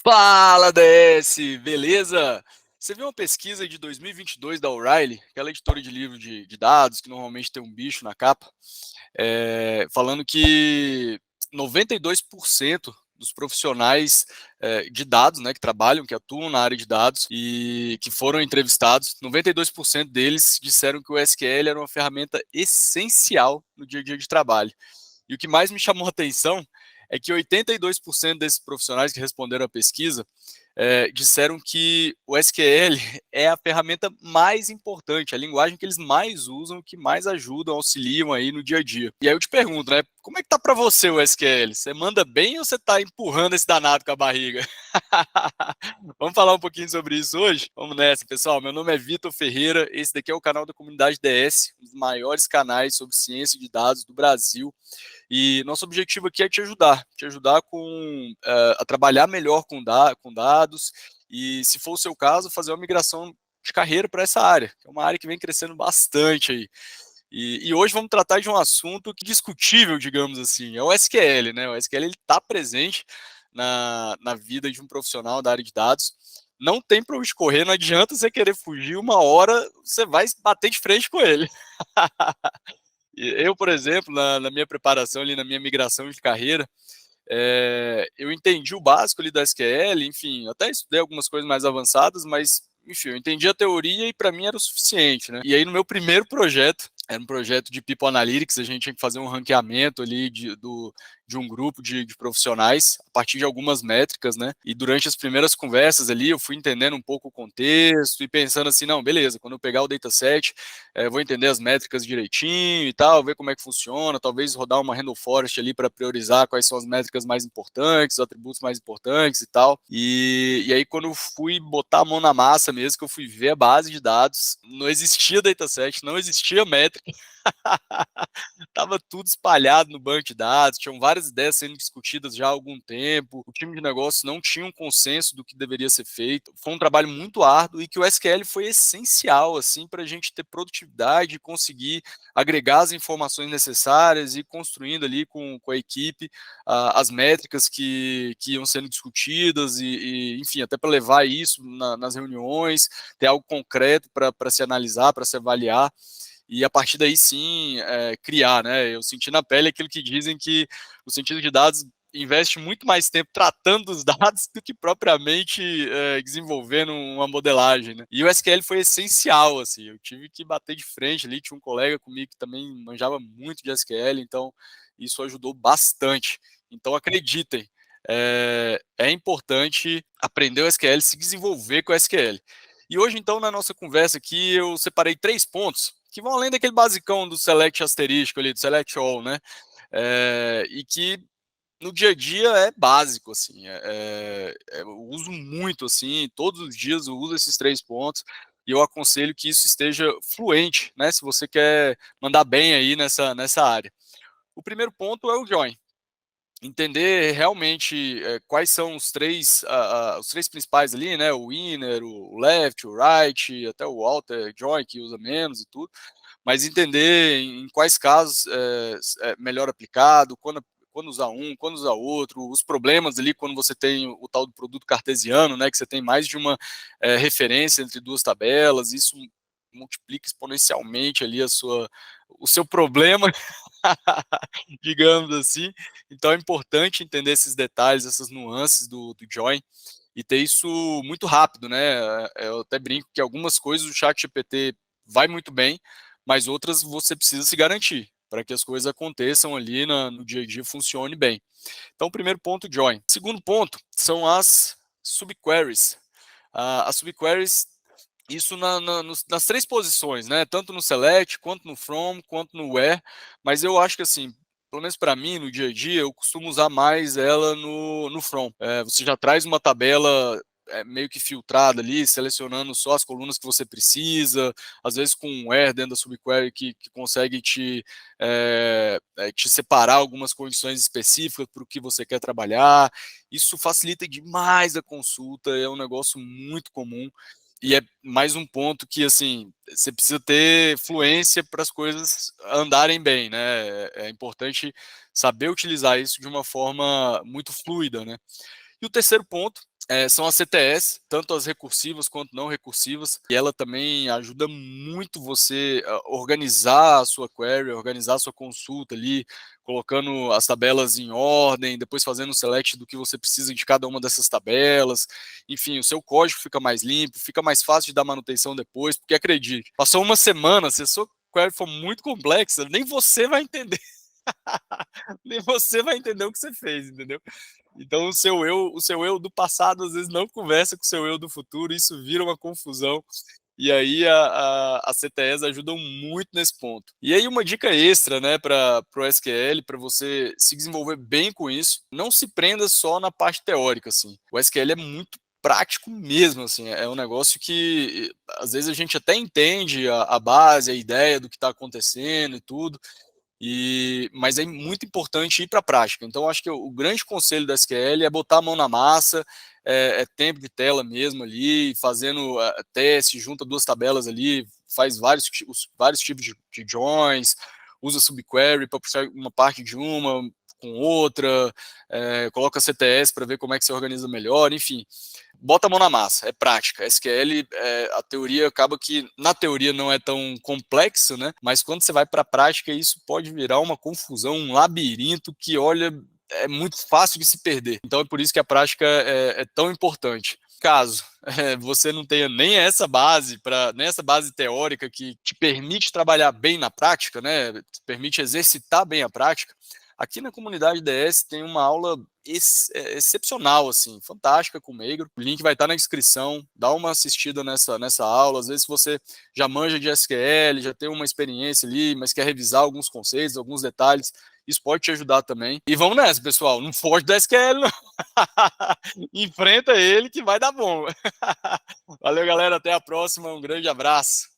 Fala, DS, beleza? Você viu uma pesquisa de 2022 da O'Reilly, aquela editora de livro de dados, que normalmente tem um bicho na capa, falando que 92% dos profissionais de dados, né, que trabalham, que atuam na área de dados e que foram entrevistados, 92% deles disseram que o SQL era uma ferramenta essencial no dia a dia de trabalho. E o que mais me chamou a atenção é que 82% desses profissionais que responderam à pesquisa disseram que o SQL é a ferramenta mais importante, a linguagem que eles mais usam, que mais ajudam, auxiliam aí no dia a dia. E aí eu te pergunto, né, como é que tá para você o SQL? Você manda bem ou você tá empurrando esse danado com a barriga? Vamos falar um pouquinho sobre isso hoje? Vamos nessa, pessoal. Meu nome é Vitor Ferreira, esse daqui é o canal da comunidade DS, um dos maiores canais sobre ciência de dados do Brasil. E nosso objetivo aqui é te ajudar a trabalhar melhor com dados e, se for o seu caso, fazer uma migração de carreira para essa área, que é uma área que vem crescendo bastante aí. E hoje vamos tratar de um assunto que discutível, digamos assim, é o SQL, né? O SQL está presente na vida de um profissional da área de dados. Não tem para onde correr, não adianta você querer fugir, uma hora você vai bater de frente com ele. Eu, por exemplo, na minha preparação ali, na minha migração de carreira, eu entendi o básico ali da SQL, enfim, até estudei algumas coisas mais avançadas, mas, enfim, eu entendi a teoria e para mim era o suficiente, né? E aí no meu primeiro projeto, era um projeto de People Analytics, a gente tinha que fazer um ranqueamento ali de um grupo de profissionais, a partir de algumas métricas, né? E durante as primeiras conversas ali, eu fui entendendo um pouco o contexto e pensando assim, não, beleza, quando eu pegar o dataset, vou entender as métricas direitinho e tal, ver como é que funciona, talvez rodar uma Random Forest ali para priorizar quais são as métricas mais importantes, os atributos mais importantes e tal. E aí, quando eu fui botar a mão na massa mesmo, que eu fui ver a base de dados, não existia dataset, não existia métrica. Tava tudo espalhado no banco de dados, tinham várias ideias sendo discutidas já há algum tempo, o time de negócio não tinha um consenso do que deveria ser feito. Foi um trabalho muito árduo e que o SQL foi essencial assim para a gente ter produtividade e conseguir agregar as informações necessárias e construindo ali com a equipe as métricas que iam sendo discutidas enfim, até para levar isso nas reuniões, ter algo concreto para se analisar, para se avaliar e a partir daí sim criar, né? Eu senti na pele aquilo que dizem que o cientista de dados investe muito mais tempo tratando dos dados do que propriamente desenvolvendo uma modelagem, né? E o SQL foi essencial, assim, eu tive que bater de frente ali, tinha um colega comigo que também manjava muito de SQL, então isso ajudou bastante. Então acreditem, é importante aprender o SQL, se desenvolver com o SQL. E hoje, então, na nossa conversa aqui, eu separei 3 pontos que vão além daquele basicão do select asterístico ali, do select all, né? E que no dia a dia é básico, assim. Eu uso muito, assim, todos os dias eu uso esses 3 pontos e eu aconselho que isso esteja fluente, né? Se você quer mandar bem aí nessa área. O primeiro ponto é o join, entender realmente quais são os três principais ali, né? O inner, o left, o right, até o outer join que usa menos e tudo, mas entender em quais casos é melhor aplicado, quando usar um, quando usar outro, os problemas ali quando você tem o tal do produto cartesiano, né? Que você tem mais de uma referência entre duas tabelas, isso multiplica exponencialmente ali o seu problema, digamos assim. Então é importante entender esses detalhes, essas nuances do join e ter isso muito rápido, né? Eu até brinco que algumas coisas o chat GPT vai muito bem, mas outras você precisa se garantir para que as coisas aconteçam ali no dia a dia, funcione bem. Então, primeiro ponto, join. Segundo ponto são as subqueries. As subqueries, isso nas 3 posições, né? Tanto no select, quanto no from, quanto no where, mas eu acho que assim, pelo menos para mim, no dia a dia, eu costumo usar mais ela no from. Você já traz uma tabela meio que filtrada ali, selecionando só as colunas que você precisa, às vezes com um where dentro da subquery que consegue te separar algumas condições específicas para o que você quer trabalhar. Isso facilita demais a consulta, é um negócio muito comum. E é mais um ponto que, assim, você precisa ter fluência para as coisas andarem bem, né? É importante saber utilizar isso de uma forma muito fluida, né? E o terceiro ponto São as CTS, tanto as recursivas quanto não recursivas, e ela também ajuda muito você a organizar a sua query, organizar a sua consulta ali, colocando as tabelas em ordem, depois fazendo o select do que você precisa de cada uma dessas tabelas. Enfim, o seu código fica mais limpo, fica mais fácil de dar manutenção depois, porque acredite, passou uma semana, se a sua query for muito complexa, nem você vai entender. Nem você vai entender o que você fez, entendeu? Então o seu eu do passado às vezes não conversa com o seu eu do futuro, isso vira uma confusão. E aí a CTEs ajudam muito nesse ponto. E aí uma dica extra, né, para o SQL, para você se desenvolver bem com isso, não se prenda só na parte teórica, assim. O SQL é muito prático mesmo, assim, é um negócio que às vezes a gente até entende a base, a ideia do que está acontecendo e tudo, mas é muito importante ir para a prática. Então, acho que o grande conselho da SQL é botar a mão na massa, tempo de tela mesmo ali, fazendo teste, junta duas tabelas ali, faz vários tipos de joins, usa subquery para puxar uma parte de uma com outra, coloca CTS para ver como é que se organiza melhor, enfim. Bota a mão na massa, é prática. SQL, a teoria acaba que, na teoria, não é tão complexo, né? Mas quando você vai para a prática, isso pode virar uma confusão, um labirinto que, olha, é muito fácil de se perder. Então é por isso que a prática é tão importante. Caso você não tenha nem essa base teórica que te permite trabalhar bem na prática, né? Te permite exercitar bem a prática. Aqui na comunidade DS tem uma aula excepcional, assim, fantástica com o Meigro. O link vai estar na descrição. Dá uma assistida nessa aula. Às vezes você já manja de SQL, já tem uma experiência ali, mas quer revisar alguns conceitos, alguns detalhes. Isso pode te ajudar também. E vamos nessa, pessoal. Não foge do SQL, não. Enfrenta ele que vai dar bom. Valeu, galera. Até a próxima. Um grande abraço.